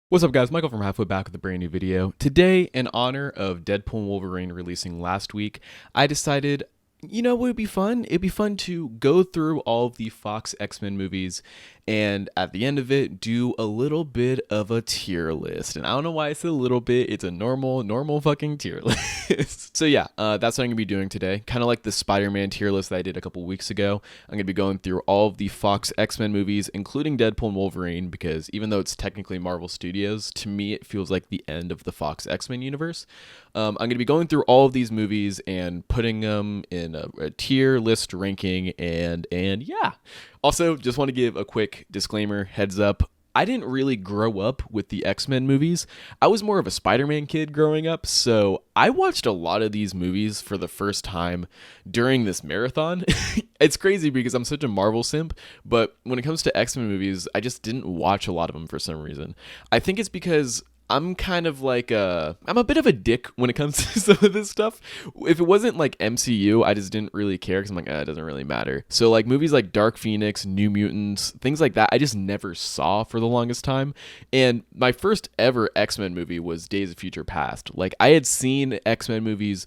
What's up, guys? Michael from Halfway Back with a brand new video. Today, in honor of Deadpool and Wolverine releasing last week, I decided, what would be fun? It'd be fun to go through all of the Fox X-Men movies and at the end of it, do a little bit of a tier list. And I don't know why I said a little bit. It's a normal fucking tier list. So yeah, that's what I'm going to be doing today. Kind of like the Spider-Man tier list that I did a couple weeks ago. I'm going to be going through all of the Fox X-Men movies, including Deadpool and Wolverine, because even though it's technically Marvel Studios, to me it feels like the end of the Fox X-Men universe. I'm going to be going through all of these movies and putting them in a tier list ranking, and yeah. Also, just want to give a quick disclaimer, heads up. I didn't really grow up with the X-Men movies. I was more of a Spider-Man kid growing up, so I watched a lot of these movies for the first time during this marathon. It's crazy because I'm such a Marvel simp, but when it comes to X-Men movies, I just didn't watch a lot of them for some reason. I think it's because I'm kind of like I'm a bit of a dick when it comes to some of this stuff. If it wasn't like MCU, I just didn't really care because I'm like, it doesn't really matter. So like movies like Dark Phoenix, New Mutants, things like that, I just never saw for the longest time. And my first ever X-Men movie was Days of Future Past. Like I had seen X-Men movies,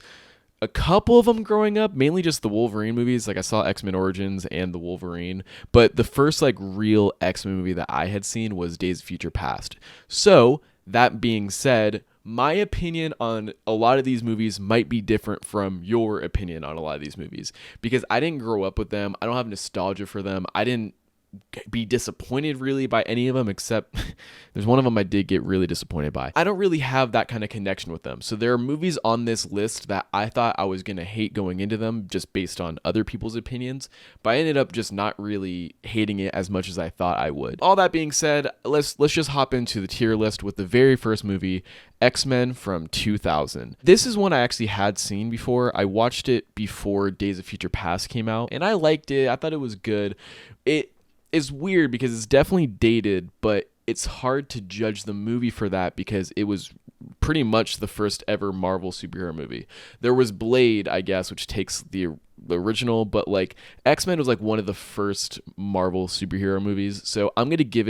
a couple of them growing up, mainly just the Wolverine movies. Like I saw X-Men Origins and the Wolverine, but the first like real X-Men movie that I had seen was Days of Future Past. So that being said, my opinion on a lot of these movies might be different from your opinion on a lot of these movies because I didn't grow up with them. I don't have nostalgia for them. I didn't be disappointed really by any of them, except there's one of them I did get really disappointed by. I don't really have that kind of connection with them. So there are movies on this list that I thought I was going to hate going into them just based on other people's opinions, but I ended up just not really hating it as much as I thought I would. All that being said, let's just hop into the tier list with the very first movie, X-Men from 2000. This is one I actually had seen before. I watched it before Days of Future Past came out, and I liked it. I thought it was good. It's weird because it's definitely dated, but it's hard to judge the movie for that because it was pretty much the first ever Marvel superhero movie. There was Blade, I guess, which takes the original, but like X-Men was like one of the first Marvel superhero movies. So I'm going to give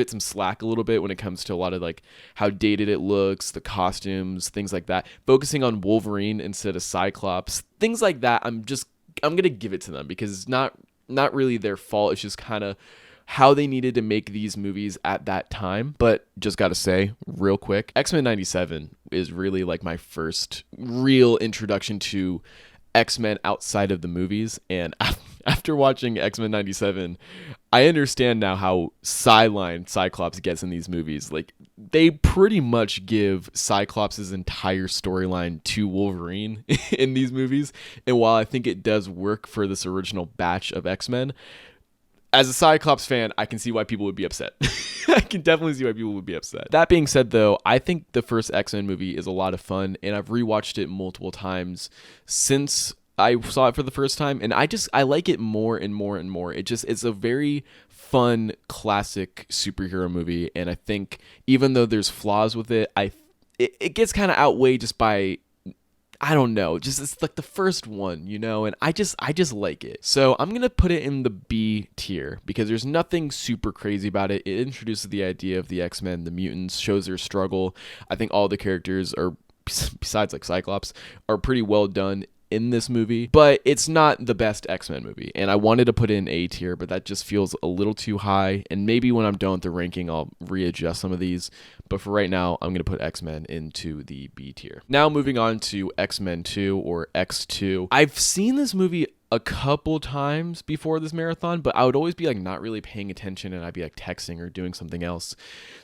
it some slack a little bit when it comes to a lot of like how dated it looks, the costumes, things like that. Focusing on Wolverine instead of Cyclops, things like that. I'm going to give it to them because it's not really their fault. It's just kind of how they needed to make these movies at that time. But just gotta say real quick, X-Men 97 is really like my first real introduction to X-Men outside of the movies. And after watching X-Men 97, I understand now how sidelined Cyclops gets in these movies. Like, they pretty much give Cyclops' entire storyline to Wolverine in these movies. And while I think it does work for this original batch of X-Men, as a Cyclops fan, I can see why people would be upset. I can definitely see why people would be upset. That being said, though, I think the first X-Men movie is a lot of fun, and I've rewatched it multiple times since I saw it for the first time, and I like it more and more and more. It's a very fun, classic superhero movie, and I think even though there's flaws with it, it gets kind of outweighed just by, I don't know, just it's like the first one, and I just like it. So I'm going to put it in the B tier because there's nothing super crazy about it. It introduces the idea of the X-Men, the mutants, shows their struggle. I think all the characters are, besides like Cyclops, are pretty well done in this movie, but it's not the best X-Men movie, and I wanted to put it in A tier, but that just feels a little too high, and maybe when I'm done with the ranking, I'll readjust some of these, but for right now, I'm going to put X-Men into the B tier. Now moving on to X-Men 2, or X2. I've seen this movie a couple times before this marathon, but I would always be like not really paying attention, and I'd be like texting or doing something else,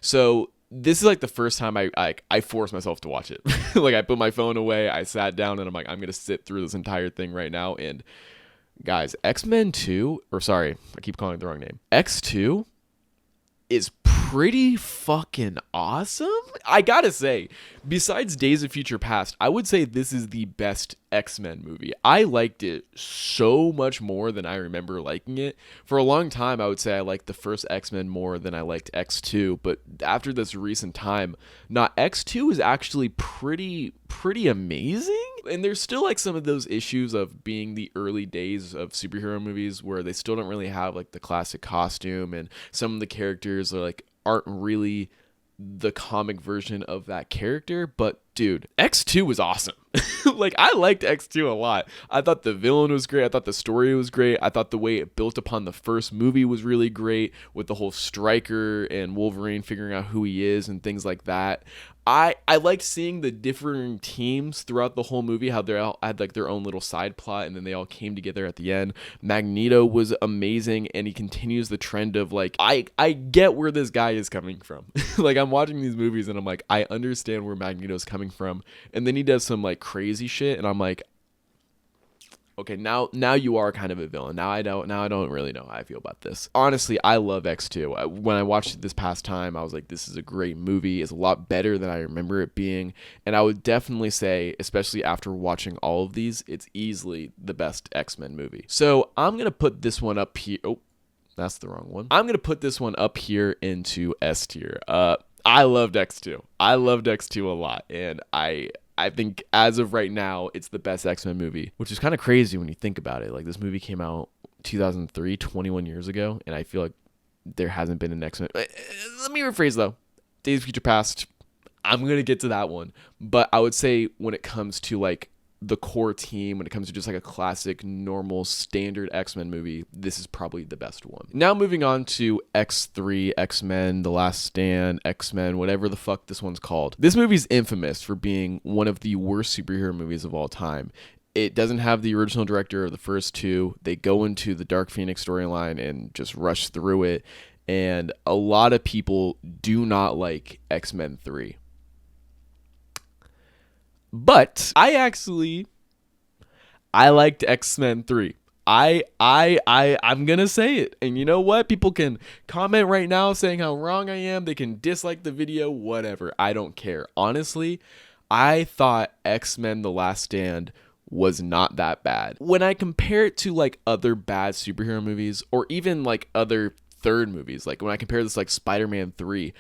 so this is like the first time I forced myself to watch it. Like I put my phone away, I sat down, and I'm like, I'm going to sit through this entire thing right now. And guys, X-Men 2, or sorry, I keep calling it the wrong name. X2 is pretty fucking awesome. I gotta say, besides Days of Future Past, I would say this is the best X-Men movie. I liked it so much more than I remember liking it. For a long time, I would say I liked the first X-Men more than I liked X2, but after this recent time, X2 is actually pretty amazing. And there's still like some of those issues of being the early days of superhero movies where they still don't really have like the classic costume, and some of the characters are like aren't really the comic version of that character, but dude, X2 was awesome. Like, I liked X2 a lot. I thought the villain was great. I thought the story was great. I thought the way it built upon the first movie was really great, with the whole Stryker and Wolverine figuring out who he is and things like that. I liked seeing the different teams throughout the whole movie, how they all had like their own little side plot, and then they all came together at the end. Magneto was amazing, and he continues the trend of like, I get where this guy is coming from. Like, I'm watching these movies and I'm like, I understand where Magneto's coming from, and then he does some like crazy shit, and I'm like, okay, now you are kind of a villain. Now I don't really know how I feel about this. Honestly, I love X2. When I watched it this past time, I was like, this is a great movie. It's a lot better than I remember it being. And I would definitely say, especially after watching all of these, it's easily the best X-Men movie. So I'm going to put this one up here. Oh, that's the wrong one. I'm going to put this one up here into S tier. I loved X2. I loved X2 a lot. And I think as of right now, it's the best X-Men movie, which is kind of crazy when you think about it. Like, this movie came out 2003, 21 years ago, and I feel like there hasn't been an X-Men. Let me rephrase, though. Days of Future Past, I'm going to get to that one. But I would say when it comes to, like, the core team, when it comes to just like a classic, normal, standard X-Men movie, this is probably the best one. Now moving on to X3, X-Men, The Last Stand, X-Men, whatever the fuck this one's called. This movie's infamous for being one of the worst superhero movies of all time. It doesn't have the original director of the first two. They go into the Dark Phoenix storyline and just rush through it. And a lot of people do not like X-Men 3. But I liked X-Men 3. I'm gonna say it. And you know what? People can comment right now saying how wrong I am. They can dislike the video, whatever. I don't care. Honestly, I thought X-Men The Last Stand was not that bad. When I compare it to like other bad superhero movies, or even like other third movies, like when I compare this like Spider-Man 3,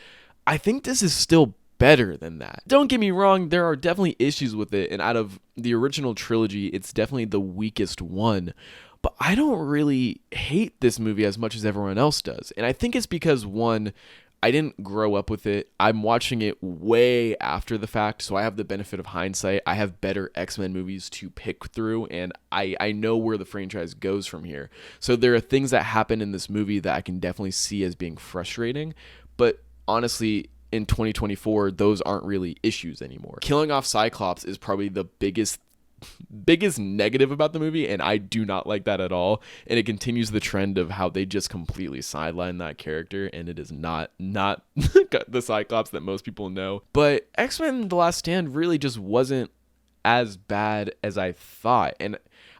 I think this is still better than that. Don't get me wrong, there are definitely issues with it, and out of the original trilogy, it's definitely the weakest one. But I don't really hate this movie as much as everyone else does. And I think it's because, one, I didn't grow up with it. I'm watching it way after the fact, so I have the benefit of hindsight. I have better X-Men movies to pick through, and I know where the franchise goes from here. So there are things that happen in this movie that I can definitely see as being frustrating. But honestly, in 2024, those aren't really issues anymore. Killing off Cyclops is probably the biggest negative about the movie, and I do not like that at all. And it continues the trend of how they just completely sideline that character, and it is not the Cyclops that most people know. But X-Men The Last Stand really just wasn't as bad as I thought. And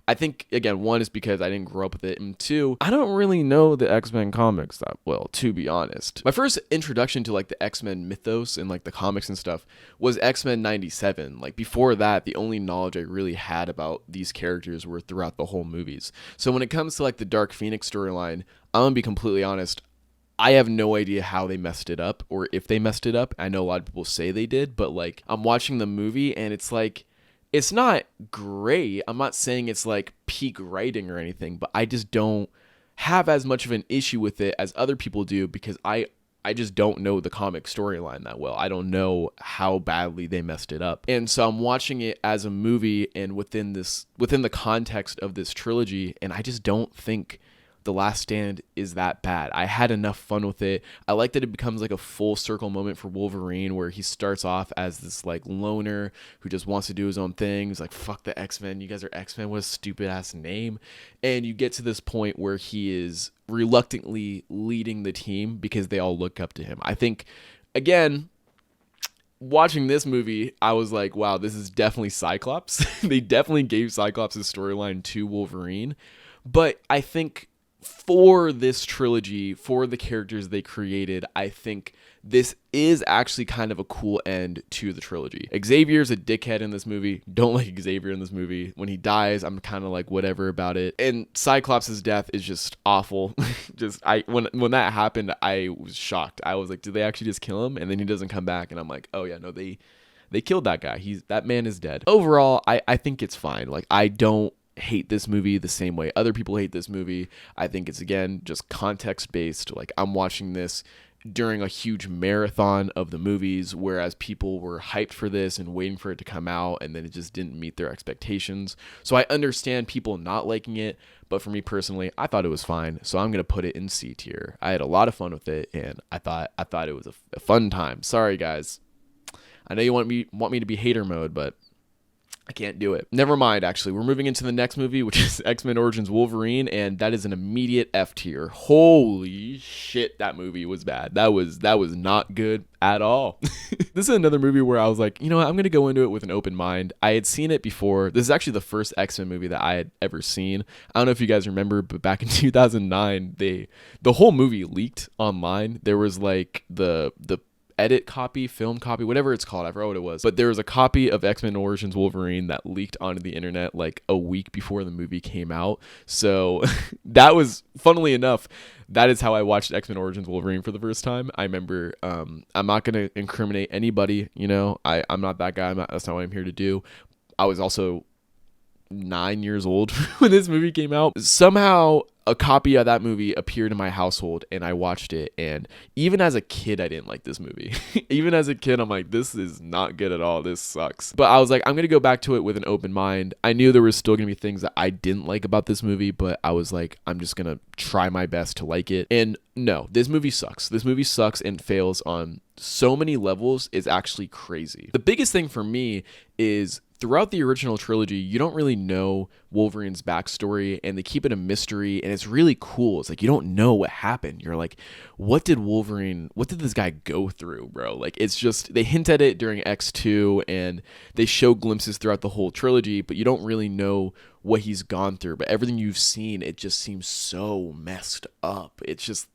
I think, again, one is because I didn't grow up with it, and two, I don't really know the X-Men comics that well, to be honest. My first introduction to like the X-Men mythos and like the comics and stuff was X-Men 97. Like, before that, the only knowledge I really had about these characters were throughout the whole movies. So when it comes to like the Dark Phoenix storyline, I'm gonna be completely honest, I have no idea how they messed it up, or if they messed it up. I know a lot of people say they did, but like, I'm watching the movie and it's like, it's not great. I'm not saying it's like peak writing or anything, but I just don't have as much of an issue with it as other people do, because I just don't know the comic storyline that well. I don't know how badly they messed it up. And so I'm watching it as a movie and within the context of this trilogy, and I just don't think The Last Stand is that bad. I had enough fun with it. I like that it becomes like a full circle moment for Wolverine, where he starts off as this like loner who just wants to do his own thing. He's like, fuck the X-Men. You guys are X-Men. What a stupid ass name. And you get to this point where he is reluctantly leading the team because they all look up to him. I think, again, watching this movie, I was like, wow, this is definitely Cyclops. They definitely gave Cyclops' storyline to Wolverine. But I think for this trilogy, for the characters they created, I think this is actually kind of a cool end to the trilogy. Xavier's a dickhead in this movie. Don't like Xavier in this movie. When he dies, I'm kind of like whatever about it. And Cyclops' death is just awful. When that happened, I was shocked. I was like, did they actually just kill him? And then he doesn't come back, and I'm like, oh yeah, no, they killed that guy. That man is dead. Overall, I think it's fine. Like, I don't hate this movie the same way other people hate this movie. I think it's, again, just context based. Like, I'm watching this during a huge marathon of the movies, whereas people were hyped for this and waiting for it to come out, and then it just didn't meet their expectations. So I understand people not liking it, but for me personally, I thought it was fine. So I'm gonna put it in C tier. I had a lot of fun with it, and I thought it was a fun time. Sorry guys, I know you want me to be hater mode, but I can't do it. Never mind, actually. We're moving into the next movie, which is X-Men Origins Wolverine, and that is an immediate F tier. Holy shit, that movie was bad. That was not good at all. This is another movie where I was like, you know what, I'm going to go into it with an open mind. I had seen it before. This is actually the first X-Men movie that I had ever seen. I don't know if you guys remember, but back in 2009, the whole movie leaked online. There was like the edit copy, film copy, whatever it's called. I forgot what it was. But there was a copy of X-Men Origins Wolverine that leaked onto the internet like a week before the movie came out. So that was, funnily enough, that is how I watched X-Men Origins Wolverine for the first time. I remember, I'm not going to incriminate anybody, you know, I'm not that guy. That's not what I'm here to do. I was also 9 years old when this movie came out. Somehow a copy of that movie appeared in my household and I watched it, and even as a kid I didn't like this movie. Even as a kid I'm like, this is not good at all, this sucks. But I was like, I'm gonna go back to it with an open mind. I knew there was still gonna be things that I didn't like about this movie, but I was like, I'm just gonna try my best to like it. And no, this movie sucks. This movie sucks and fails on so many levels. It's actually crazy. The biggest thing for me is throughout the original trilogy, you don't really know Wolverine's backstory, and they keep it a mystery, and it's really cool. It's like, you don't know what happened. You're like, what did this guy go through, bro? Like, it's just, they hint at it during X2, and they show glimpses throughout the whole trilogy, but you don't really know what he's gone through. But everything you've seen, it just seems so messed up. It's just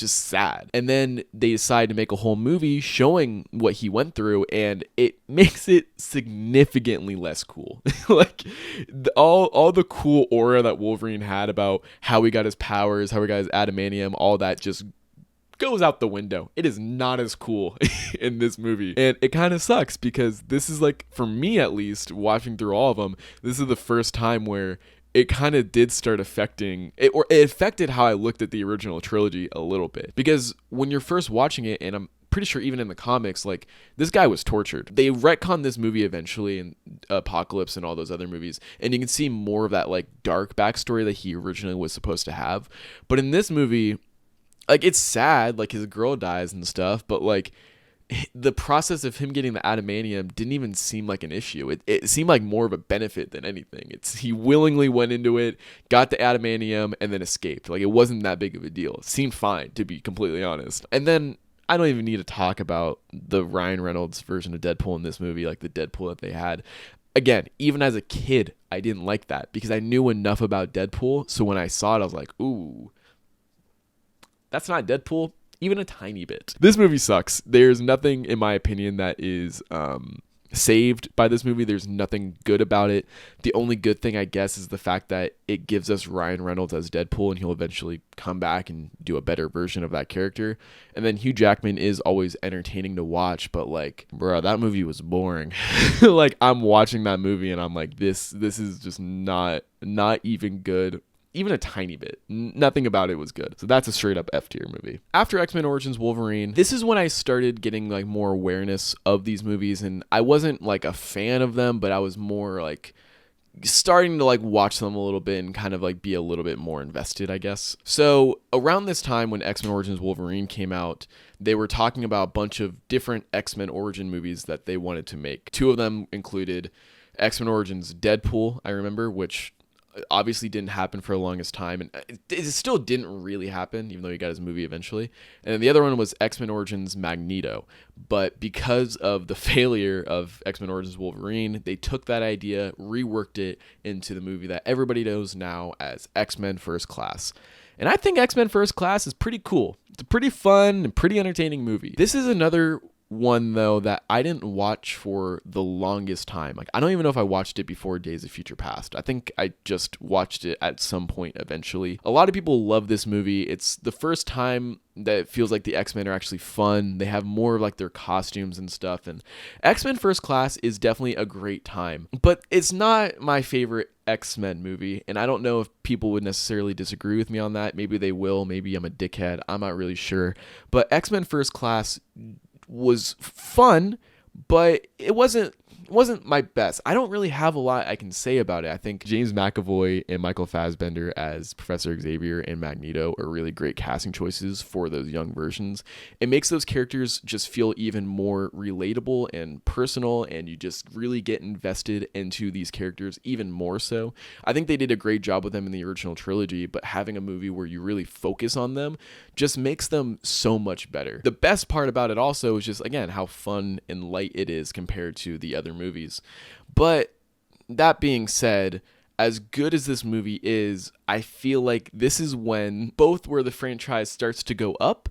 sad. And then they decide to make a whole movie showing what he went through, and it makes it significantly less cool. Like all the cool aura that Wolverine had about how he got his powers, how he got his adamantium, all that just goes out the window. It is not as cool in this movie. And it kind of sucks because this is like, for me at least, watching through all of them, this is the first time where it kind of did start affecting it, or it affected how I looked at the original trilogy a little bit. Because when you're first watching it, and I'm pretty sure even in the comics, like, this guy was tortured. They retconned this movie eventually in Apocalypse and all those other movies, and you can see more of that like dark backstory that he originally was supposed to have. But in this movie, like, it's sad, like his girl dies and stuff, but like the process of him getting the adamantium didn't even seem like an issue. It seemed like more of a benefit than anything. He willingly went into it, got the adamantium, and then escaped. Like, it wasn't that big of a deal. It seemed fine, to be completely honest. And then I don't even need to talk about the Ryan Reynolds version of Deadpool in this movie, like the Deadpool that they had. Again, even as a kid, I didn't like that because I knew enough about Deadpool. So when I saw it, I was like, ooh, that's not Deadpool. Even a tiny bit. This movie sucks. There's nothing, in my opinion, that is saved by this movie. There's nothing good about it. The only good thing, I guess, is the fact that it gives us Ryan Reynolds as Deadpool, and he'll eventually come back and do a better version of that character. And then Hugh Jackman is always entertaining to watch, but like, bro, that movie was boring. Like, I'm watching that movie and I'm like, this is just not even good. Even a tiny bit. Nothing about it was good. So that's a straight up F tier movie. After X-Men Origins Wolverine, this is when I started getting like more awareness of these movies, and I wasn't like a fan of them, but I was more like starting to like watch them a little bit and kind of like be a little bit more invested, I guess. So around this time when X-Men Origins Wolverine came out, they were talking about a bunch of different X-Men origin movies that they wanted to make. Two of them included X-Men Origins Deadpool, I remember, which obviously didn't happen for the longest time, and it still didn't really happen, even though he got his movie eventually. And then the other one was X-Men Origins Magneto, but because of the failure of X-Men Origins Wolverine, they took that idea, reworked it into the movie that everybody knows now as X-Men First Class. And I think X-Men First Class is pretty cool. It's a pretty fun and pretty entertaining movie. This is another one, though, that I didn't watch for the longest time. Like, I don't even know if I watched it before Days of Future Past. I think I just watched it at some point eventually. A lot of people love this movie. It's the first time that it feels like the X-Men are actually fun. They have more of like their costumes and stuff, and X-Men First Class is definitely a great time, but it's not my favorite X-Men movie, and I don't know if people would necessarily disagree with me on that. Maybe they will. Maybe I'm a dickhead. I'm not really sure. But X-Men First Class was fun, but it wasn't my best. I don't really have a lot I can say about it. I think James McAvoy and Michael Fassbender as Professor Xavier and Magneto are really great casting choices for those young versions. It makes those characters just feel even more relatable and personal, and you just really get invested into these characters even more so. I think they did a great job with them in the original trilogy, but having a movie where you really focus on them just makes them so much better. The best part about it also is just, again, how fun and light it is compared to the other movies. But that being said, as good as this movie is, I feel like this is when both where the franchise starts to go up,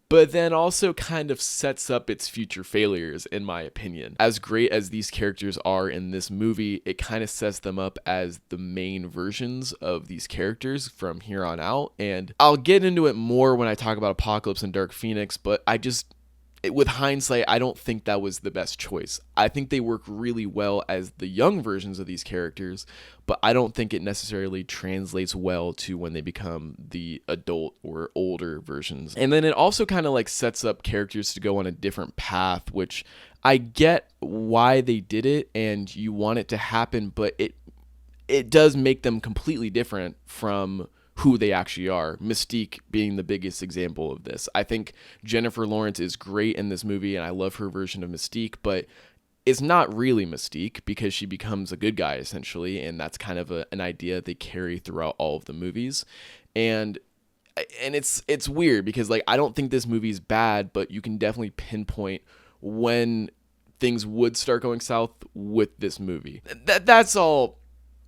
but then also kind of sets up its future failures, in my opinion. As great as these characters are in this movie, it kind of sets them up as the main versions of these characters from here on out. And I'll get into it more when I talk about Apocalypse and Dark Phoenix, but with hindsight, I don't think that was the best choice. I think they work really well as the young versions of these characters, but I don't think it necessarily translates well to when they become the adult or older versions. And then it also kind of like sets up characters to go on a different path, which I get why they did it and you want it to happen, but it does make them completely different from who they actually are. Mystique being the biggest example of this. I think Jennifer Lawrence is great in this movie, and I love her version of Mystique, but it's not really Mystique because she becomes a good guy, essentially, and that's kind of an idea they carry throughout all of the movies. And it's weird because, like, I don't think this movie is bad, but you can definitely pinpoint when things would start going south with this movie. That's all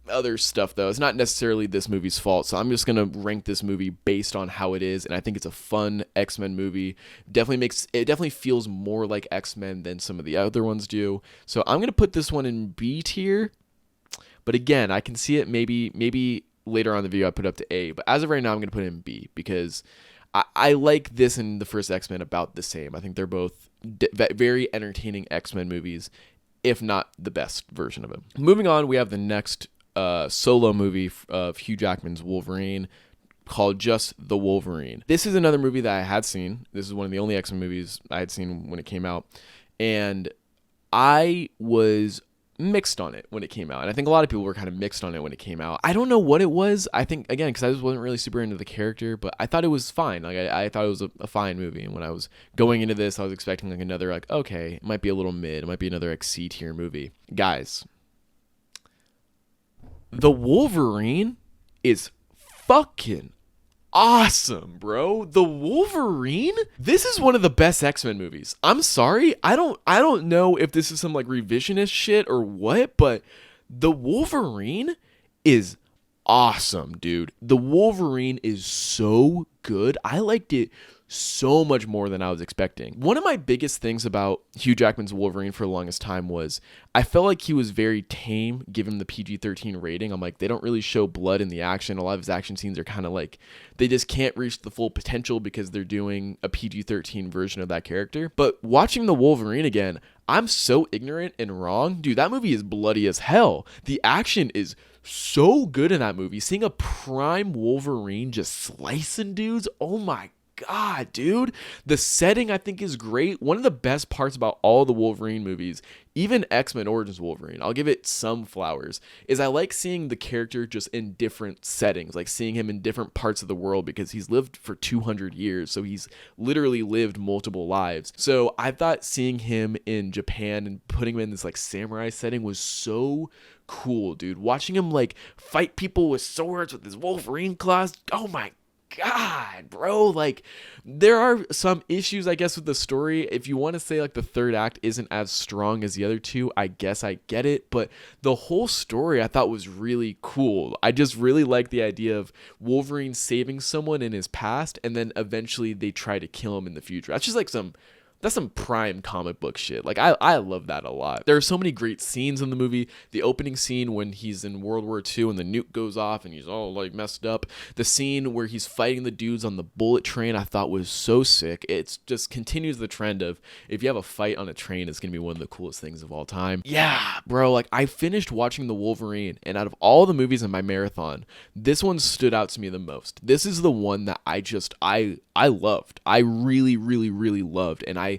other stuff, though. It's not necessarily this movie's fault, so I'm just gonna rank this movie based on how it is, and I think it's a fun X-Men movie. Definitely feels more like X-Men than some of the other ones do, so I'm gonna put this one in B tier. But again, I can see it maybe later on in the video I put up to A, but as of right now I'm gonna put it in B because I like this and the first X-Men about the same. I think they're both very entertaining X-Men movies, if not the best version of them. Moving on, we have the next solo movie of Hugh Jackman's Wolverine called Just the Wolverine. This is another movie that I had seen. This is one of the only X-Men movies I had seen when it came out, and I was mixed on it when it came out, and I think a lot of people were kind of mixed on it when it came out. I don't know what it was. I think, again, because I just wasn't really super into the character, but I thought it was fine. Like I thought it was a fine movie, and when I was going into this, I was expecting like another, like, okay, it might be a little mid, it might be another like C tier movie. Guys, the Wolverine is fucking awesome, bro. The Wolverine? This is one of the best X-Men movies. I'm sorry. I don't know if this is some like revisionist shit or what, but the Wolverine is awesome, dude. The Wolverine is so good. I liked it so much more than I was expecting. One of my biggest things about Hugh Jackman's Wolverine for the longest time was I felt like he was very tame given the PG-13 rating. I'm like, they don't really show blood in the action. A lot of his action scenes are kind of like, they just can't reach the full potential because they're doing a PG-13 version of that character. But watching the Wolverine again, I'm so ignorant and wrong. Dude, that movie is bloody as hell. The action is so good in that movie. Seeing a prime Wolverine just slicing dudes, oh my God, dude. The setting I think is great. One of the best parts about all the Wolverine movies, even X-Men Origins Wolverine, I'll give it some flowers, is I like seeing the character just in different settings, like seeing him in different parts of the world because he's lived for 200 years, so he's literally lived multiple lives. So I thought seeing him in Japan and putting him in this like samurai setting was so cool, dude. Watching him like fight people with swords with his Wolverine claws, oh my God, bro. Like, there are some issues, I guess, with the story. If you want to say like the third act isn't as strong as the other two, I guess I get it, but the whole story I thought was really cool. I just really like the idea of Wolverine saving someone in his past and then eventually they try to kill him in the future. That's That's some prime comic book shit. Like, I love that a lot. There are so many great scenes in the movie. The opening scene when he's in World War II and the nuke goes off and he's all like messed up. The scene where he's fighting the dudes on the bullet train I thought was so sick. It just continues the trend of if you have a fight on a train, it's going to be one of the coolest things of all time. Yeah, bro, like I finished watching The Wolverine, and out of all the movies in my marathon, this one stood out to me the most. This is the one that I loved. I really, really, really loved. And I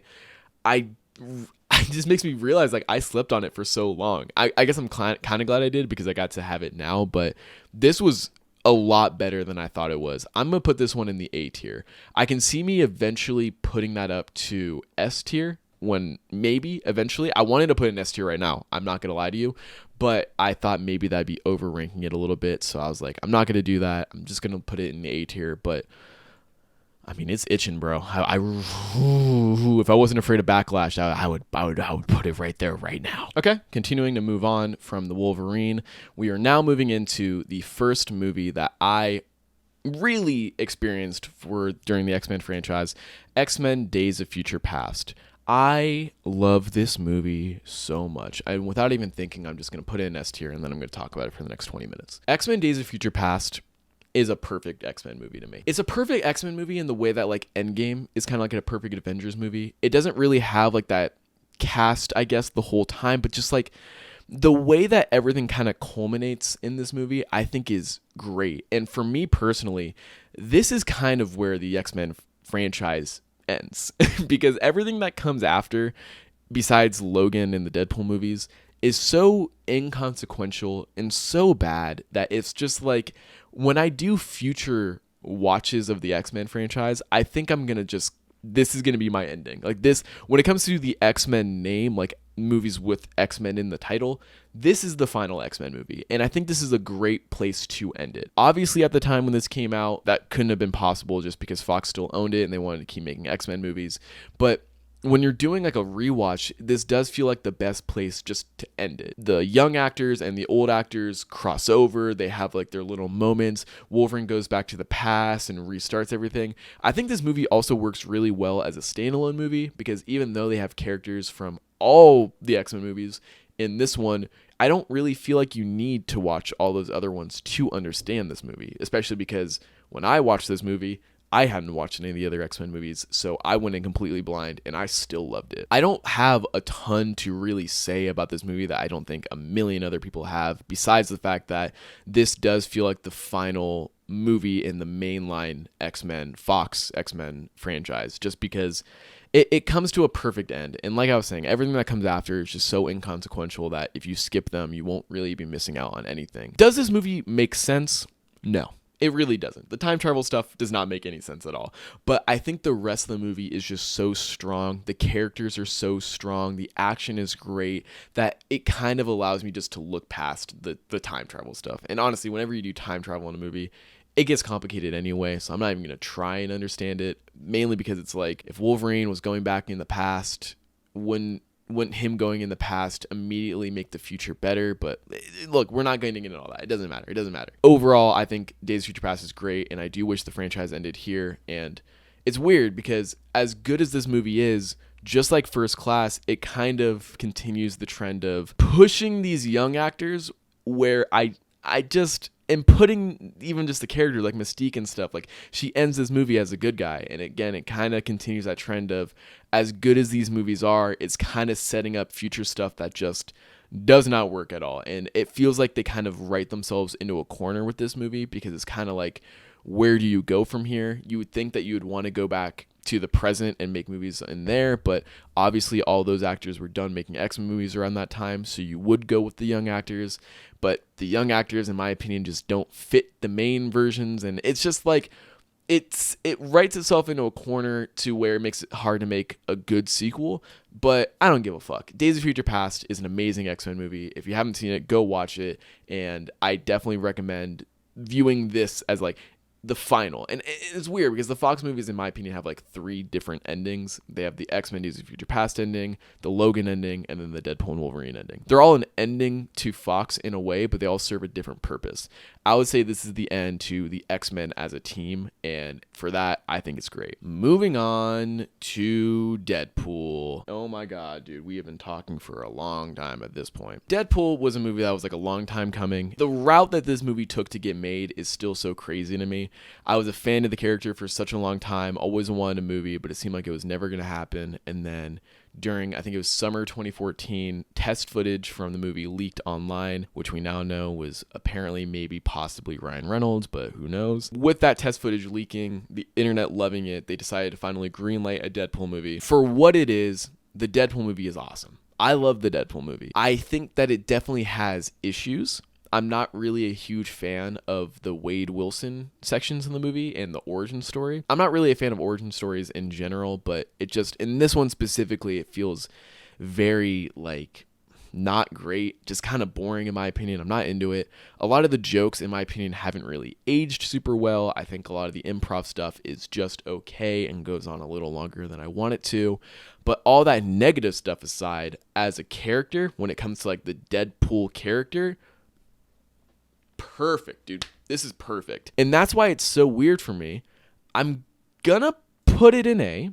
it just makes me realize like I slept on it for so long. I guess I'm kind of glad I did because I got to have it now, but this was a lot better than I thought it was. I'm going to put this one in the A tier. I can see me eventually putting that up to S tier when maybe eventually. I wanted to put it in S tier right now. I'm not going to lie to you, but I thought maybe that'd be overranking it a little bit. So I was like, I'm not going to do that. I'm just going to put it in the A tier, but I mean, it's itching, bro. If I wasn't afraid of backlash, I would put it right there right now. Okay, continuing to move on from the Wolverine, we are now moving into the first movie that I really experienced during the X-Men franchise, X-Men Days of Future Past. I love this movie so much. And without even thinking, I'm just going to put it in S tier, and then I'm going to talk about it for the next 20 minutes. X-Men Days of Future Past is a perfect X-Men movie to me. It's a perfect X-Men movie in the way that like Endgame is kind of like a perfect Avengers movie. It doesn't really have like that cast, I guess, the whole time, but just like the way that everything kind of culminates in this movie, I think is great. And for me personally, this is kind of where the X-Men franchise ends because everything that comes after, besides Logan and the Deadpool movies, is so inconsequential and so bad that it's just like when I do future watches of the X-Men franchise, I think this is going to be my ending. Like this, when it comes to the X-Men name, like movies with X-Men in the title, this is the final X-Men movie. And I think this is a great place to end it. Obviously, at the time when this came out, that couldn't have been possible just because Fox still owned it and they wanted to keep making X-Men movies. But when you're doing like a rewatch, this does feel like the best place just to end it. The young actors and the old actors cross over. They have like their little moments. Wolverine goes back to the past and restarts everything. I think this movie also works really well as a standalone movie because even though they have characters from all the X-Men movies, in this one, I don't really feel like you need to watch all those other ones to understand this movie, especially because when I watched this movie, I hadn't watched any of the other X-Men movies, so I went in completely blind, and I still loved it. I don't have a ton to really say about this movie that I don't think a million other people have, besides the fact that this does feel like the final movie in the mainline X-Men, Fox X-Men franchise, just because it comes to a perfect end. And like I was saying, everything that comes after is just so inconsequential that if you skip them, you won't really be missing out on anything. Does this movie make sense? No. It really doesn't. The time travel stuff does not make any sense at all. But I think the rest of the movie is just so strong. The characters are so strong. The action is great that it kind of allows me just to look past the time travel stuff. And honestly, whenever you do time travel in a movie, it gets complicated anyway. So I'm not even going to try and understand it. Mainly because it's like if Wolverine was going back in the past, wouldn't him going in the past immediately make the future better? But look, we're not going to get into all that. It doesn't matter. Overall, I think Days of Future Past is great, and I do wish the franchise ended here. And it's weird because as good as this movie is, just like First Class, it kind of continues the trend of pushing these young actors where I just am putting even just the character like Mystique and stuff, like she ends this movie as a good guy. And again, it kind of continues that trend of as good as these movies are, it's kind of setting up future stuff that just does not work at all. And it feels like they kind of write themselves into a corner with this movie because it's kind of like, where do you go from here? You would think that you would want to go back to the present and make movies in there, but obviously all those actors were done making X-Men movies around that time, so you would go with the young actors, but the young actors, in my opinion, just don't fit the main versions, and it's just like, it writes itself into a corner to where it makes it hard to make a good sequel, but I don't give a fuck. Days of Future Past is an amazing X-Men movie. If you haven't seen it, go watch it, and I definitely recommend viewing this as like, the final, and it's weird because the Fox movies, in my opinion, have like 3 different endings. They have the X-Men Days of Future Past ending, the Logan ending, and then the Deadpool and Wolverine ending. They're all an ending to Fox in a way, but they all serve a different purpose. I would say this is the end to the X-Men as a team, and for that, I think it's great. Moving on to Deadpool. Oh my god, dude, we have been talking for a long time at this point. Deadpool was a movie that was like a long time coming. The route that this movie took to get made is still so crazy to me. I was a fan of the character for such a long time, always wanted a movie, but it seemed like it was never going to happen. And then during, I think it was summer 2014, test footage from the movie leaked online, which we now know was apparently maybe possibly Ryan Reynolds, but who knows. With that test footage leaking, the internet loving it, they decided to finally greenlight a Deadpool movie. For what it is, the Deadpool movie is awesome. I love the Deadpool movie. I think that it definitely has issues. I'm not really a huge fan of the Wade Wilson sections in the movie and the origin story. I'm not really a fan of origin stories in general, but it just, in this one specifically, it feels very, like, not great, just kind of boring in my opinion. I'm not into it. A lot of the jokes, in my opinion, haven't really aged super well. I think a lot of the improv stuff is just okay and goes on a little longer than I want it to. But all that negative stuff aside, as a character, when it comes to like the Deadpool character, perfect, dude. This is perfect. And that's why it's so weird for me. I'm gonna put it in A.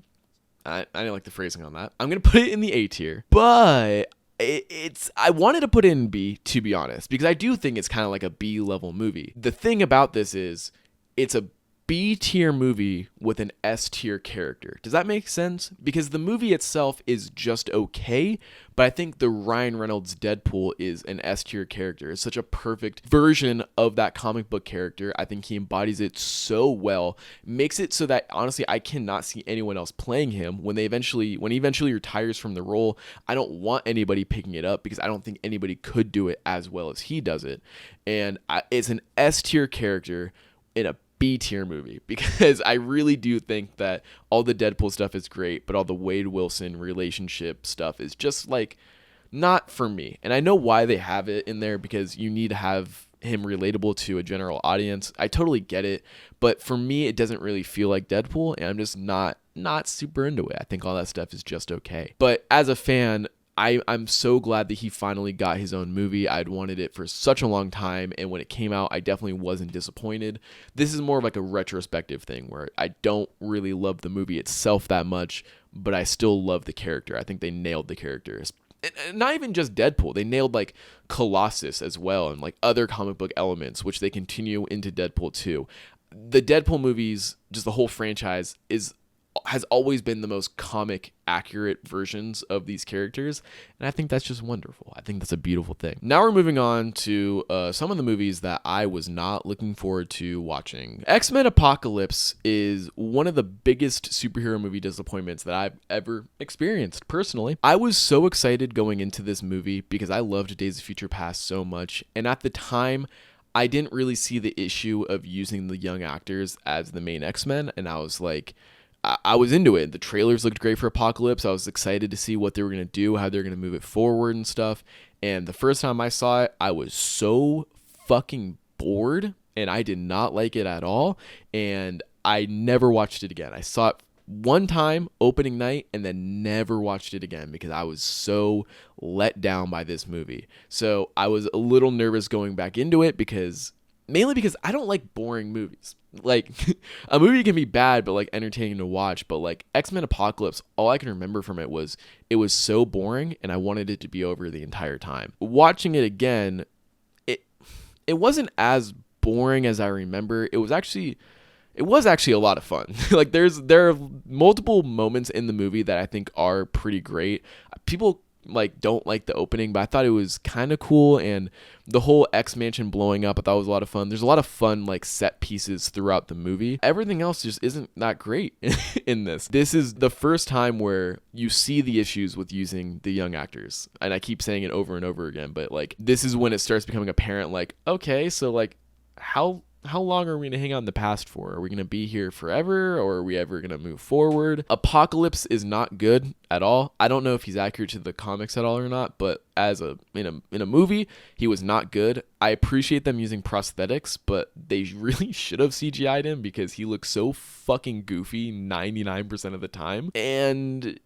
I didn't like the phrasing on that. I'm gonna put it in the A tier. But I wanted to put it in B, to be honest, because I do think it's kind of like a B level movie. The thing about this is it's a B tier movie with an S tier character. Does that make sense? Because the movie itself is just okay, but I think the Ryan Reynolds Deadpool is an S tier character. It's such a perfect version of that comic book character. I think he embodies it so well, makes it so that honestly I cannot see anyone else playing him when he eventually retires from the role. I don't want anybody picking it up because I don't think anybody could do it as well as he does it. And it's an S tier character in a B tier movie because I really do think that all the Deadpool stuff is great, but all the Wade Wilson relationship stuff is just like not for me. And I know why they have it in there because you need to have him relatable to a general audience. I totally get it, but for me it doesn't really feel like Deadpool, and I'm just not super into it. I think all that stuff is just okay. But as a fan, I'm so glad that he finally got his own movie. I'd wanted it for such a long time, and when it came out, I definitely wasn't disappointed. This is more of like a retrospective thing where I don't really love the movie itself that much, but I still love the character. I think they nailed the characters. And not even just Deadpool. They nailed like Colossus as well and like other comic book elements, which they continue into Deadpool 2. The Deadpool movies, just the whole franchise, has always been the most comic accurate versions of these characters, and I think that's just wonderful. I think that's a beautiful thing. Now we're moving on to some of the movies that I was not looking forward to watching. X-Men Apocalypse is one of the biggest superhero movie disappointments that I've ever experienced personally. I was so excited going into this movie because I loved Days of Future Past so much, and at the time I didn't really see the issue of using the young actors as the main X-Men, and I was like, I was into it. The trailers looked great for Apocalypse. I was excited to see what they were going to do, how they're going to move it forward and stuff. And the first time I saw it, I was so fucking bored, and I did not like it at all. And I never watched it again. I saw it one time opening night and then never watched it again because I was so let down by this movie. So I was a little nervous going back into it mainly because I don't like boring movies. Like, a movie can be bad but like entertaining to watch, but like X-Men Apocalypse, all I can remember from it was so boring and I wanted it to be over the entire time. Watching it again, it wasn't as boring as I remember. It was actually a lot of fun. Like there are multiple moments in the movie that I think are pretty great. People like don't like the opening, but I thought it was kind of cool, and the whole X Mansion blowing up I thought was a lot of fun. There's a lot of fun like set pieces throughout the movie. Everything else just isn't that great in this. This is the first time where you see the issues with using the young actors, and I keep saying it over and over again, but like this is when it starts becoming apparent, like, okay, so like how how long are we going to hang out in the past for? Are we going to be here forever, or are we ever going to move forward? Apocalypse is not good at all. I don't know if he's accurate to the comics at all or not, but in a movie, he was not good. I appreciate them using prosthetics, but they really should have CGI'd him because he looks so fucking goofy 99% of the time. And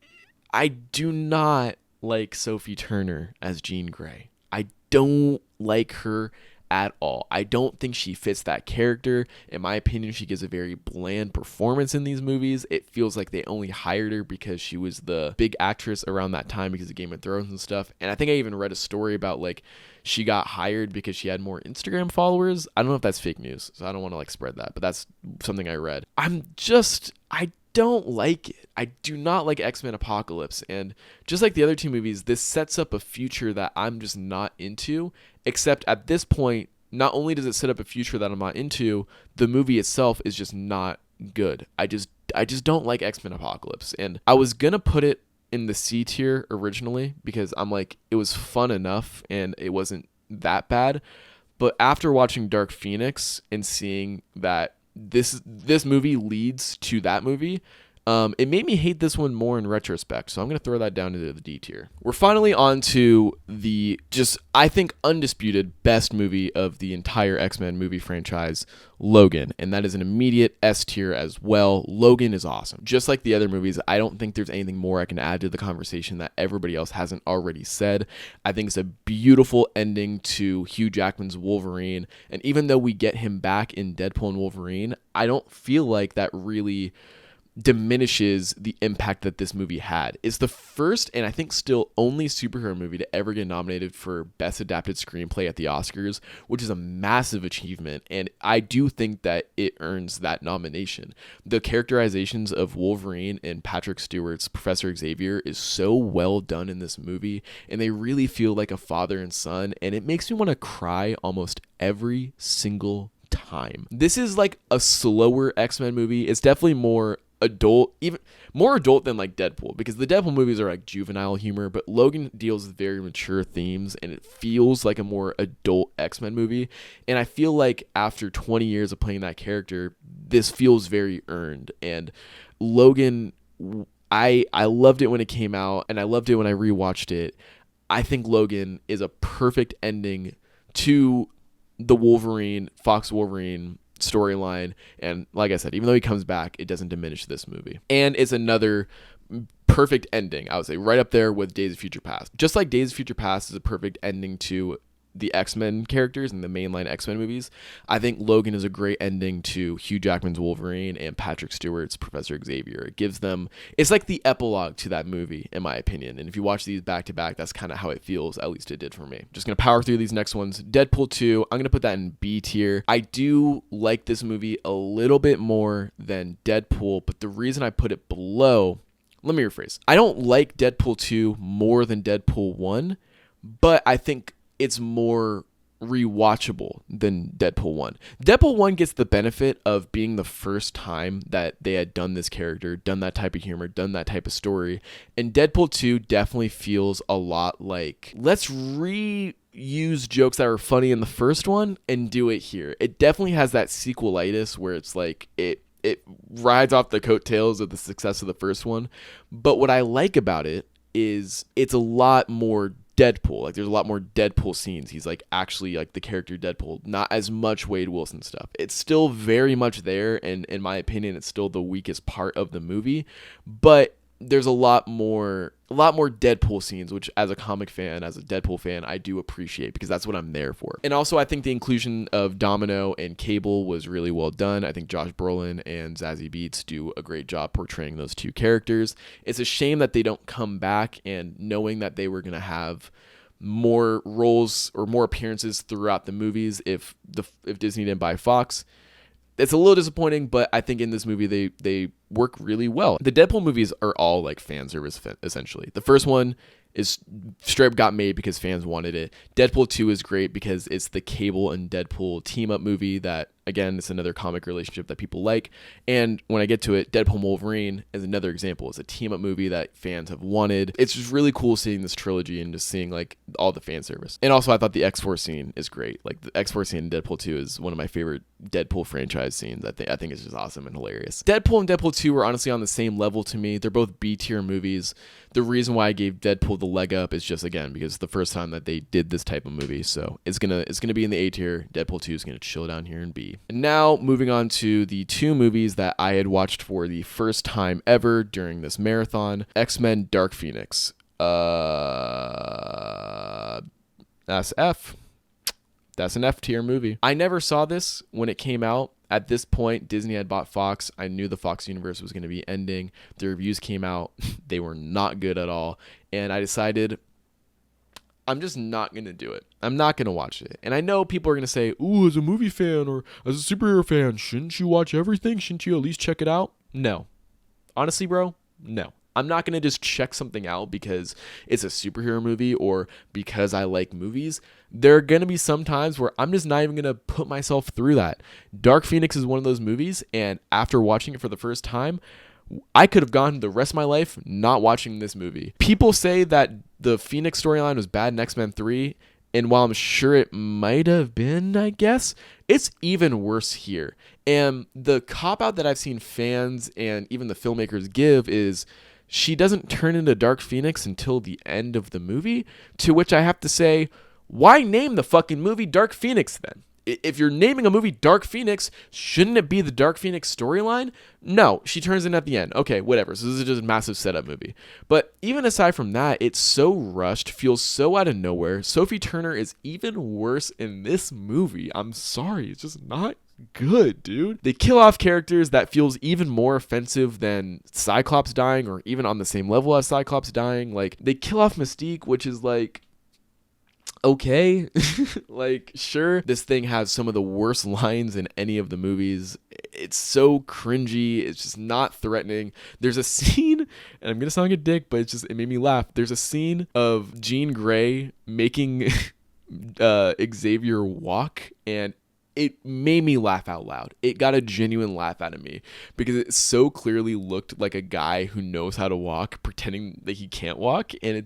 I do not like Sophie Turner as Jean Grey. I don't like her at all. I don't think she fits that character. In my opinion, she gives a very bland performance in these movies. It feels like they only hired her because she was the big actress around that time because of Game of Thrones and stuff. And I think I even read a story about like she got hired because she had more Instagram followers. I don't know if that's fake news, so I don't want to like spread that, but that's something I read. I don't like it. I do not like X-Men Apocalypse. And just like the other two movies, this sets up a future that I'm just not into. Except at this point, not only does it set up a future that I'm not into, the movie itself is just not good. I just don't like X-Men Apocalypse. And I was going to put it in the C tier originally because I'm like, it was fun enough and it wasn't that bad. But after watching Dark Phoenix and seeing that this movie leads to that movie, it made me hate this one more in retrospect, so I'm going to throw that down into the D tier. We're finally on to the I think, undisputed best movie of the entire X-Men movie franchise, Logan, and that is an immediate S tier as well. Logan is awesome. Just like the other movies, I don't think there's anything more I can add to the conversation that everybody else hasn't already said. I think it's a beautiful ending to Hugh Jackman's Wolverine, and even though we get him back in Deadpool and Wolverine, I don't feel like that really diminishes the impact that this movie had. It's the first and I think still only superhero movie to ever get nominated for Best Adapted Screenplay at the Oscars, which is a massive achievement, and I do think that it earns that nomination. The characterizations of Wolverine and Patrick Stewart's Professor Xavier is so well done in this movie, and they really feel like a father and son, and it makes me want to cry almost every single time. This is like a slower X-Men movie. It's definitely more adult, even more adult than like Deadpool, because the Deadpool movies are like juvenile humor, but Logan deals with very mature themes and it feels like a more adult X-Men movie. And I feel like after 20 years of playing that character, this feels very earned. And Logan, I loved it when it came out and I loved it when I rewatched it. I think Logan is a perfect ending to the Fox Wolverine storyline, and like I said, even though he comes back, it doesn't diminish this movie, and it's another perfect ending, I would say, right up there with Days of Future Past. Just like Days of Future Past is a perfect ending to the X-Men characters in the mainline X-Men movies, I think Logan is a great ending to Hugh Jackman's Wolverine and Patrick Stewart's Professor Xavier. It gives them, it's like the epilogue to that movie, in my opinion. And if you watch these back to back, that's kind of how it feels, at least it did for me. Just going to power through these next ones. Deadpool 2, I'm going to put that in B tier. I do like this movie a little bit more than Deadpool, but the reason I put it below, let me rephrase. I don't like Deadpool 2 more than Deadpool 1, but I think it's more rewatchable than Deadpool 1. Deadpool 1 gets the benefit of being the first time that they had done this character, done that type of humor, done that type of story. And Deadpool 2 definitely feels a lot like, let's reuse jokes that were funny in the first one and do it here. It definitely has that sequelitis where it's like it rides off the coattails of the success of the first one. But what I like about it is it's a lot more Deadpool. Like, there's a lot more Deadpool scenes. He's like actually like the character Deadpool, not as much Wade Wilson stuff. It's still very much there, and in my opinion, it's still the weakest part of the movie, but there's a lot more Deadpool scenes, which as a comic fan, as a Deadpool fan, I do appreciate, because that's what I'm there for. And also, I think the inclusion of Domino and Cable was really well done. I think Josh Brolin and Zazie Beetz do a great job portraying those two characters. It's a shame that they don't come back, and knowing that they were going to have more roles or more appearances throughout the movies if Disney didn't buy Fox, it's a little disappointing, but I think in this movie they work really well. The Deadpool movies are all like fan service, essentially. The first one is straight up got made because fans wanted it. Deadpool 2 is great because it's the Cable and Deadpool team up movie that again, it's another comic relationship that people like. And when I get to it, Deadpool and Wolverine is another example. It's a team-up movie that fans have wanted. It's just really cool seeing this trilogy and just seeing like all the fan service. And also, I thought the X-Force scene is great. Like the X-Force scene in Deadpool 2 is one of my favorite Deadpool franchise scenes. I think it's just awesome and hilarious. Deadpool and Deadpool 2 were honestly on the same level to me. They're both B-tier movies. The reason why I gave Deadpool the leg up is just, again, because it's the first time that they did this type of movie. So it's gonna be in the A tier. Deadpool 2 is gonna chill down here in B. And now moving on to the two movies that I had watched for the first time ever during this marathon. X-Men Dark Phoenix. That's F. That's an F tier movie. I never saw this when it came out. At this point, Disney had bought Fox. I knew the Fox universe was going to be ending. The reviews came out. They were not good at all. And I decided I'm just not going to do it. I'm not going to watch it. And I know people are going to say, ooh, as a movie fan or as a superhero fan, shouldn't you watch everything? Shouldn't you at least check it out? No. Honestly, bro, no. I'm not going to just check something out because it's a superhero movie or because I like movies. There are going to be some times where I'm just not even going to put myself through that. Dark Phoenix is one of those movies, and after watching it for the first time, I could have gone the rest of my life not watching this movie. People say that the Phoenix storyline was bad in X-Men 3, and while I'm sure it might have been, I guess, it's even worse here. And the cop-out that I've seen fans and even the filmmakers give is she doesn't turn into Dark Phoenix until the end of the movie, to which I have to say, why name the fucking movie Dark Phoenix then? If you're naming a movie Dark Phoenix, shouldn't it be the Dark Phoenix storyline? No, she turns in at the end. Okay, whatever. So this is just a massive setup movie. But even aside from that, it's so rushed, feels so out of nowhere. Sophie Turner is even worse in this movie. I'm sorry, it's just not good, dude. They kill off characters that feels even more offensive than Cyclops dying, or even on the same level as Cyclops dying. Like, they kill off Mystique, which is like, okay. Like, sure, this thing has some of the worst lines in any of the movies. It's so cringy. It's just not threatening. There's a scene, and I'm gonna sound like a dick, but it made me laugh. There's a scene of Jean Grey making Xavier walk, and it made me laugh out loud. It got a genuine laugh out of me because it so clearly looked like a guy who knows how to walk pretending that he can't walk, and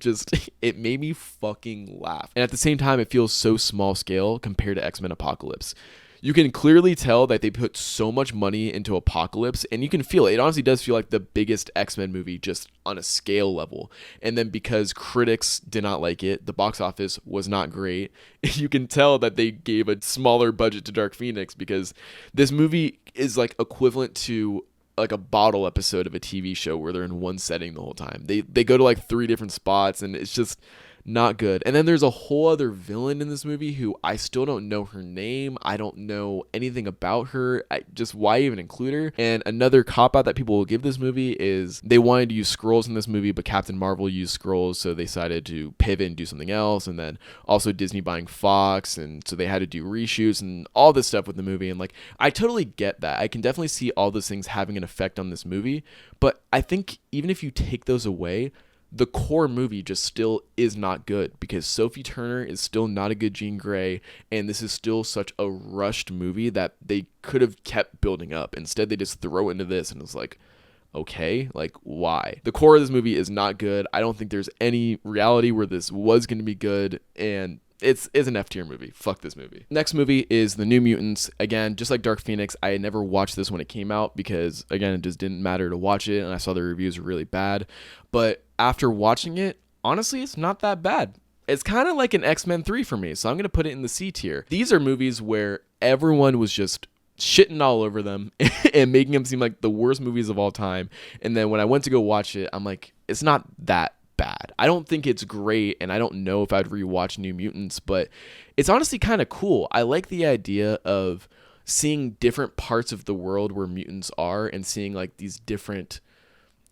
it made me fucking laugh. And at the same time, it feels so small scale compared to X-Men Apocalypse. You can clearly tell that they put so much money into Apocalypse, and you can feel it. It honestly does feel like the biggest X-Men movie just on a scale level. And then because critics did not like it, the box office was not great, you can tell that they gave a smaller budget to Dark Phoenix because this movie is like equivalent to like a bottle episode of a TV show where they're in one setting the whole time. They go to like 3 different spots, and it's just not good. And then there's a whole other villain in this movie who I still don't know her name. I don't know anything about her. Why even include her? And another cop-out that people will give this movie is they wanted to use Skrulls in this movie, but Captain Marvel used Skrulls, so they decided to pivot and do something else. And then also Disney buying Fox, and so they had to do reshoots and all this stuff with the movie. And like, I totally get that. I can definitely see all those things having an effect on this movie, but I think even if you take those away, the core movie just still is not good because Sophie Turner is still not a good Jean Grey, and this is still such a rushed movie that they could have kept building up. Instead, they just throw into this, and it's like, okay, like, why? The core of this movie is not good. I don't think there's any reality where this was going to be good, and it's an F tier movie. Fuck this movie. Next movie is The New Mutants. Again, just like Dark Phoenix, I had never watched this when it came out because, again, it just didn't matter to watch it, and I saw the reviews were really bad. But after watching it, honestly, it's not that bad. It's kind of like an X-Men 3 for me, so I'm going to put it in the C tier. These are movies where everyone was just shitting all over them and making them seem like the worst movies of all time. And then when I went to go watch it, I'm like, it's not that bad. I don't think it's great, and I don't know if I'd rewatch New Mutants, but it's honestly kind of cool. I like the idea of seeing different parts of the world where mutants are and seeing like these different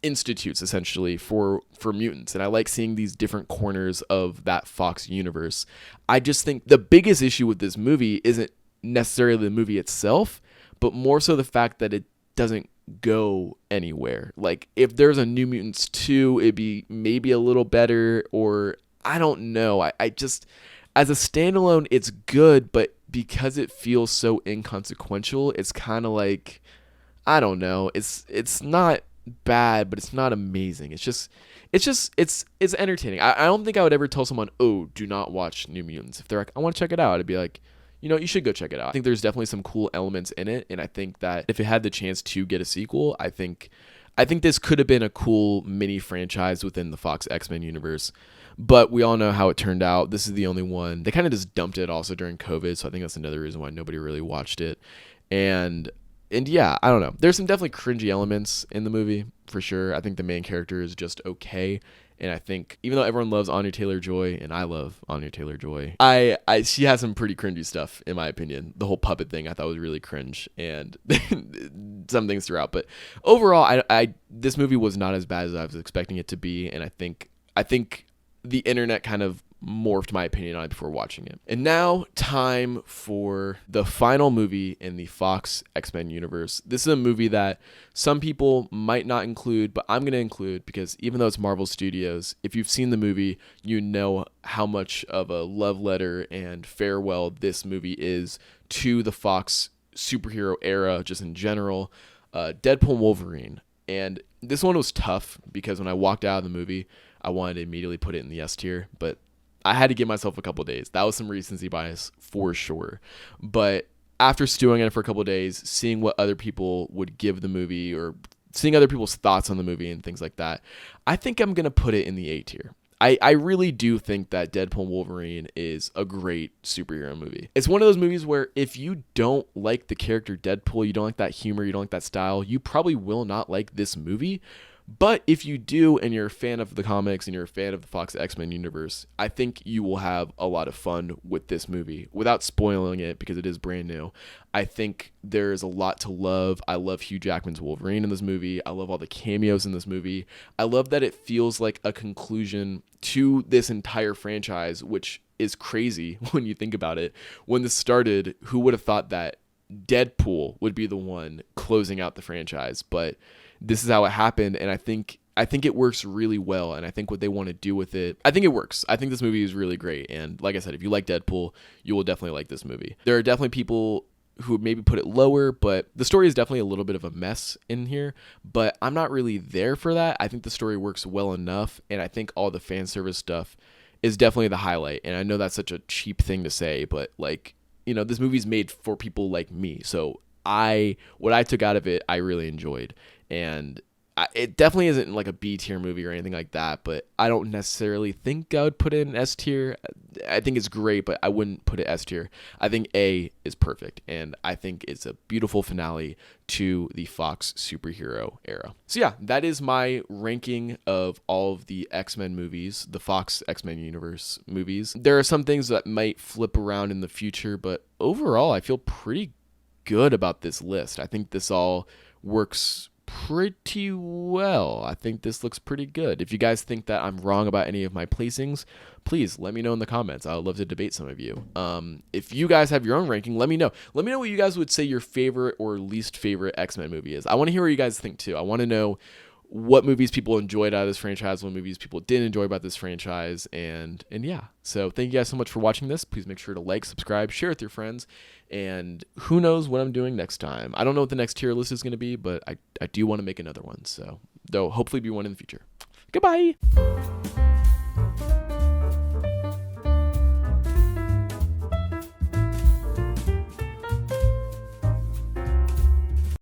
institutes essentially for mutants, and I like seeing these different corners of that Fox universe. I just think the biggest issue with this movie isn't necessarily the movie itself, but more so the fact that it doesn't go anywhere. Like, if there's a New Mutants 2, it'd be maybe a little better, or I don't know. I just, as a standalone, it's good, but because it feels so inconsequential, it's kind of like, I don't know. It's not bad, but it's not amazing. It's entertaining. I don't think I would ever tell someone, oh, do not watch New Mutants. If they're like, I want to check it out, I'd be like, you should go check it out. I think there's definitely some cool elements in it, and I think that if it had the chance to get a sequel, I think this could have been a cool mini franchise within the Fox X-Men universe. But we all know how it turned out. This is the only one. They kind of just dumped it also during COVID, so I think that's another reason why nobody really watched it. And yeah, I don't know. There's some definitely cringy elements in the movie, for sure. I think the main character is just okay. And I think, even though everyone loves Anya Taylor-Joy, and I love Anya Taylor-Joy, she has some pretty cringy stuff, in my opinion. The whole puppet thing I thought was really cringe, and some things throughout. But overall, this movie was not as bad as I was expecting it to be, and I think the internet kind of morphed my opinion on it before watching it. And now, time for the final movie in the Fox X-Men universe. This is a movie that some people might not include, but I'm going to include because even though it's Marvel Studios, if you've seen the movie, you know how much of a love letter and farewell this movie is to the Fox superhero era, just in general. Deadpool and Wolverine. And this one was tough because when I walked out of the movie, I wanted to immediately put it in the S tier, but I had to give myself a couple days. That was some recency bias for sure. But after stewing on it for a couple days, seeing what other people would give the movie or seeing other people's thoughts on the movie and things like that, I think I'm going to put it in the A tier. I really do think that Deadpool and Wolverine is a great superhero movie. It's one of those movies where if you don't like the character Deadpool, you don't like that humor, you don't like that style, you probably will not like this movie. But if you do and you're a fan of the comics and you're a fan of the Fox X-Men universe, I think you will have a lot of fun with this movie without spoiling it because it is brand new. I think there's a lot to love. I love Hugh Jackman's Wolverine in this movie. I love all the cameos in this movie. I love that it feels like a conclusion to this entire franchise, which is crazy when you think about it. When this started, who would have thought that Deadpool would be the one closing out the franchise? But this is how it happened, and I think it works really well, and I think what they want to do with it, I think it works. I think this movie is really great, and like I said, if you like Deadpool, you will definitely like this movie. There are definitely people who would maybe put it lower, but the story is definitely a little bit of a mess in here, but I'm not really there for that. I think the story works well enough, and I think all the fan service stuff is definitely the highlight, and I know that's such a cheap thing to say, but this movie's made for people like me, so what I took out of it, I really enjoyed. And it definitely isn't like a B tier movie or anything like that, but I don't necessarily think I would put it in S tier. I think it's great, but I wouldn't put it S tier. I think A is perfect, and I think it's a beautiful finale to the Fox superhero era. So yeah, that is my ranking of all of the X-Men movies, the Fox X-Men universe movies. There are some things that might flip around in the future, but overall, I feel pretty good about this list. I think this all works pretty well. I think this looks pretty good. If you guys think that I'm wrong about any of my placings, please let me know in the comments. I would love to debate some of you. If you guys have your own ranking, let me know. Let me know what you guys would say your favorite or least favorite X-Men movie is. I want to hear what you guys think too. I want to know what movies people enjoyed out of this franchise, what movies people didn't enjoy about this franchise, and yeah. So thank you guys so much for watching this. Please make sure to like, subscribe, share with your friends, and who knows what I'm doing next time. I don't know what the next tier list is going to be, but I do want to make another one, so there'll hopefully be one in the future. Goodbye!